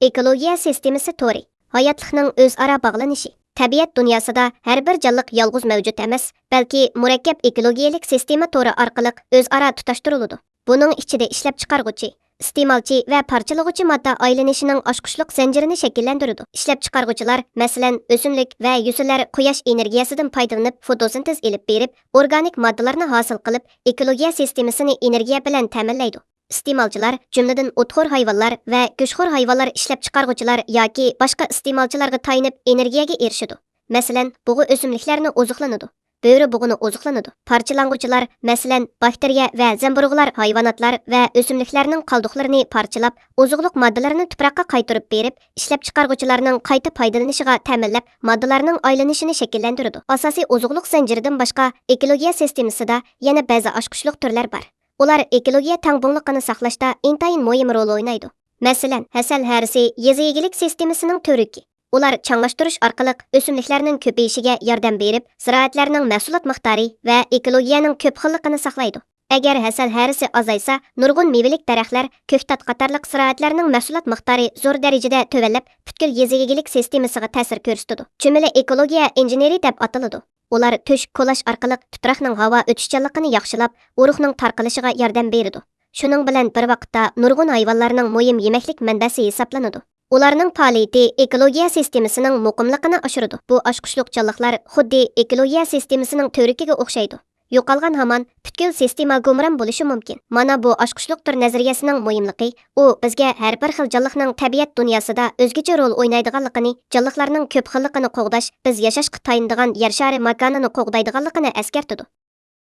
Ekologiya sistemasi to'ri. Hayotlikning o'zaro bog'lanishi. Tabiat dunyosida har bir jonliq yolg'iz mavjud emas, balki murakkab ekologiyalik sistema to'ri orqali o'zaro tutashtiriladi. Buning ichida ishlab chiqarguvchi, iste'molchi va parchalag'uvchi modda aylanishining oshqushliq zanjirini shakllantiradi. Ishlab chiqarguvchilar, masalan, o'simlik va yusillar quyosh energiyasidan foydalanib fotosintez elib berib, organik moddalarni hosil qilib, ekologiya sistemasini energiya bilan ta'minlaydi. İste'molchilar, jumladan o'txo'r hayvonlar va go'shtxo'r hayvonlar ishlab chiqarguvchilar yoki boshqa iste'molchilarga tayinib energiyaga erishadi. Masalan, bug'i o'simliklarni oziqlanadi. Bo'ri bug'ini oziqlanadi. Parchalanguvchilar, masalan, bakteriya va zamburug'lar hayvonotlar va o'simliklarning qoldiqlarini parchalab, oziqliq moddalarini tuproqqa qaytarib berib, ishlab chiqarguvchilarning qayta foydalanishiga ta'minlab, moddalarning aylanishini shakllantiradi. Asosiy oziqliq zanjiridan boshqa ekologiya sistemasida yana ba'zi oshqushliq turlar bor. Ular ekologiya tangpungliqini saqlashda intayin muhim rol o'ynaydi. Masalan, hasal harisi yezi egilik sistemasining to'riki. Ular changlashtirish orqali o'simliklarning ko'payishiga yordam berib, ziroatlarning mahsulot miqdori va ekologiyaning ko'p xilligini saqlaydi. Agar hasal harisi azaysa, nurg'un mevalik daraxtlar, ko'ktat qatorliq ziroatlarning mahsulot miqdori zo'r darajada tovanlab, butkul yezi egilik sistemasiga ta'sir ko'rsatadi. Jumla ekologiya injeneri deb ataladi. Ular to'shib kolash orqali tuproqning havo o'tishchanligini yaxshilab, urug'ning tarqalishiga yordam beradi. Shuning bilan bir vaqtda nurg'un hayvonlarning muhim yemaklik manbasi hisoblanadi. Ularning faoliyati ekologiya sistemasining muqimligini oshiradi. Bu oshqushliq jonliqlar xuddi ekologiya sistemasining to'rikiga o'xshaydi. Yo'qolgan hamon butkul sistema gumron bo'lishi mumkin. Mana bu oshqushliq tur nazariyasining muhimligi, u bizga har bir xil jonliqning tabiat dunyosida o'zgacha rol o'ynaydiganligini, jonliqlarning ko'p xilligini qo'g'dash, biz yashashga tayinadigan yer shari makonini qo'g'daydiganligini eskartadi.